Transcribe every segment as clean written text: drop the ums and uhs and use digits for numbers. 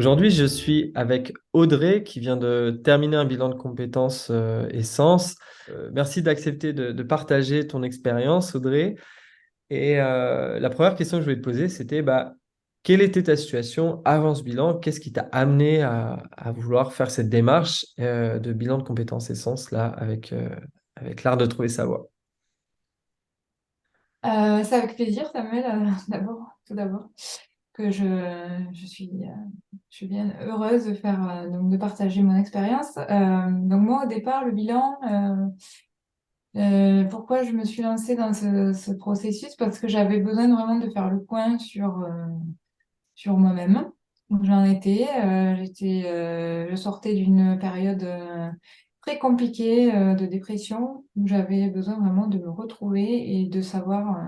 Aujourd'hui, je suis avec Audrey qui vient de terminer un bilan de compétences Essence. Merci d'accepter de partager ton expérience, Audrey. Et la première question que je voulais te poser, c'était quelle était ta situation avant ce bilan? Qu'est-ce qui t'a amené à vouloir faire cette démarche de bilan de compétences Essence là avec l'art de trouver sa voie? C'est avec plaisir, Samuel, tout d'abord, que je suis bien heureuse de de partager mon expérience. Donc moi, au départ, le bilan, pourquoi je me suis lancée dans ce processus? Parce que j'avais besoin vraiment de faire le point sur moi-même. Donc j'en étais, je sortais d'une période très compliquée de dépression, où j'avais besoin vraiment de me retrouver et de savoir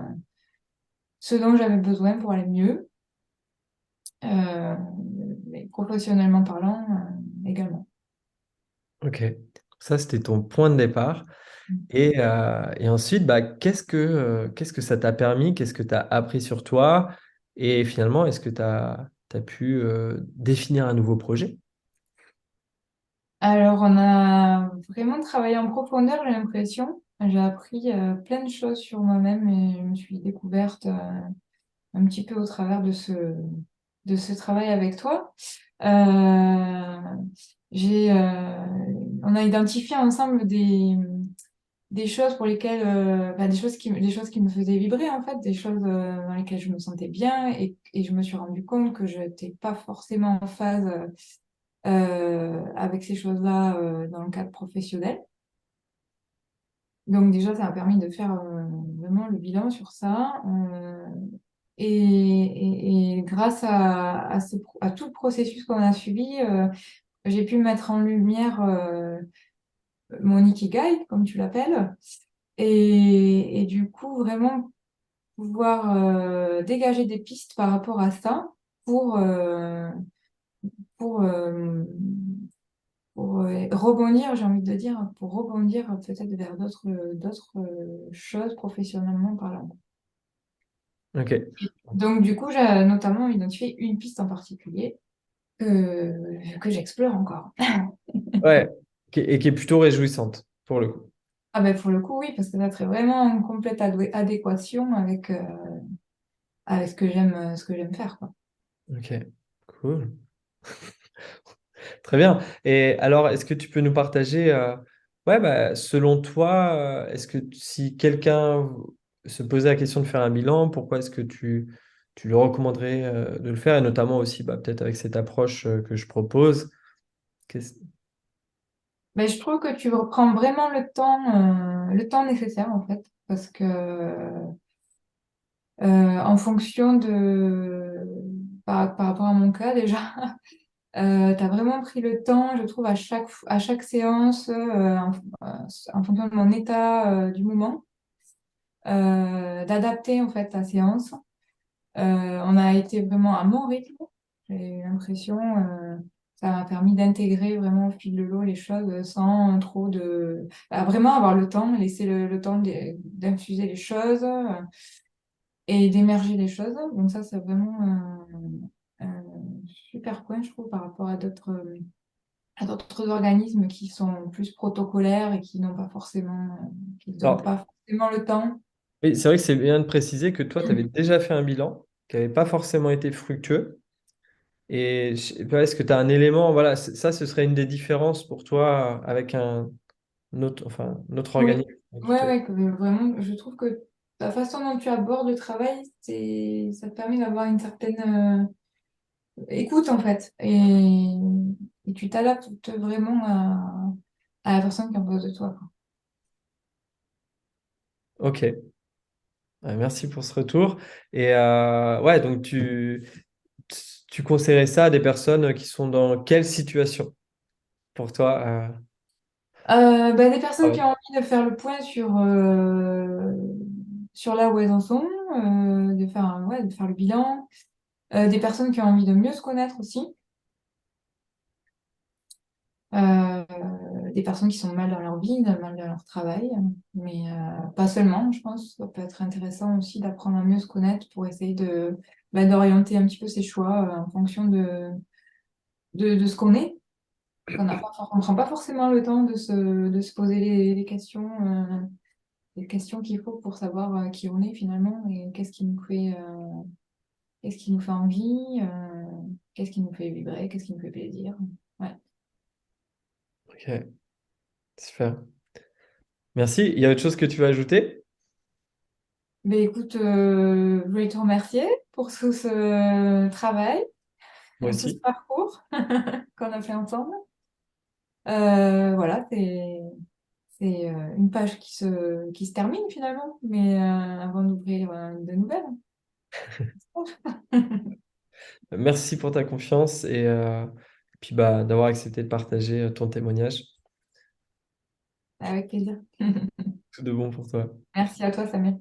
ce dont j'avais besoin pour aller mieux, euh, mais professionnellement parlant également. Ok, ça c'était ton point de départ. Et ensuite, qu'est-ce que ça t'a permis? Qu'est-ce que tu as appris sur toi? Et finalement, est-ce que tu as pu définir un nouveau projet? Alors, on a vraiment travaillé en profondeur, j'ai l'impression. J'ai appris plein de choses sur moi-même et je me suis découverte un petit peu au travers de ce travail avec toi. Euh, on a identifié ensemble des choses pour lesquelles, des choses qui me faisaient vibrer en fait, des choses dans lesquelles je me sentais bien et je me suis rendu compte que je n'étais pas forcément en phase avec ces choses-là dans le cadre professionnel. Donc déjà, ça m'a permis de faire vraiment le bilan sur ça. Et grâce à tout le processus qu'on a suivi, j'ai pu mettre en lumière mon ikigai, comme tu l'appelles, et du coup, vraiment pouvoir dégager des pistes par rapport à ça pour, euh, pour, euh, pour rebondir, j'ai envie de dire, pour rebondir peut-être vers d'autres choses professionnellement parlant. Ok. Donc, du coup, j'ai notamment identifié une piste en particulier que j'explore encore. Ouais, et qui est plutôt réjouissante pour le coup. Ah ben, pour le coup, oui, parce que ça serait vraiment en complète adéquation avec ce que j'aime faire, quoi. Ok, cool. Très bien. Et alors, est-ce que tu peux nous partager, selon toi, est-ce que si quelqu'un se posait la question de faire un bilan, pourquoi est-ce que tu lui recommanderais de le faire, et notamment aussi peut-être avec cette approche que je propose? Qu'est-ce- Mais je trouve que tu reprends vraiment le temps nécessaire, en fait, parce que en fonction par rapport à mon cas déjà, tu as vraiment pris le temps, je trouve, à chaque séance, en fonction de mon état du moment, d'adapter en fait ta séance. On a été vraiment à mon rythme, j'ai eu l'impression, ça m'a permis d'intégrer vraiment au fil de l'eau les choses sans trop vraiment avoir le temps, laisser le temps d'infuser les choses et d'émerger les choses. Donc ça, c'est vraiment un super point, je trouve, par rapport à d'autres organismes qui sont plus protocolaires et qui ne donnent Alors, pas forcément le temps. oui, c'est vrai que c'est bien de préciser que toi, tu avais déjà fait un bilan qui n'avait pas forcément été fructueux. Et je sais pas, est-ce que tu as un élément, voilà, ça, ce serait une des différences pour toi avec un autre Oui, organisme qui ouais, te... ouais, que vraiment, je trouve que la façon dont tu abordes le travail, ça te permet d'avoir une certaine écoute, en fait. Et tu t'adaptes vraiment à la personne qui est en face de toi, quoi. Ok. Merci pour ce retour. Et ouais, donc tu conseillerais ça à des personnes qui sont dans quelle situation pour toi Des personnes qui ouais. ont envie de faire le point sur là où elles en sont, de faire le bilan, des personnes qui ont envie de mieux se connaître aussi, euh, des personnes qui sont mal dans leur vie, mal dans leur travail, mais pas seulement, je pense. Ça peut être intéressant aussi d'apprendre à mieux se connaître pour essayer d'orienter un petit peu ses choix en fonction de ce qu'on est, on prend pas forcément le temps de se poser les questions qu'il faut pour savoir qui on est finalement et qu'est-ce qui nous fait envie, qu'est-ce qui nous fait vibrer, qu'est-ce qui nous fait plaisir. Ouais. Ok, super. Merci. Il y a autre chose que tu veux ajouter? Mais écoute, je voulais te remercier pour tout ce travail, Moi tout ce aussi. parcours qu'on a fait ensemble. Voilà, c'est une page qui se termine finalement, mais avant d'ouvrir de nouvelles. Merci pour ta confiance et puis bah, d'avoir accepté de partager ton témoignage. Avec plaisir. Tout de bon pour toi. Merci à toi, Samir.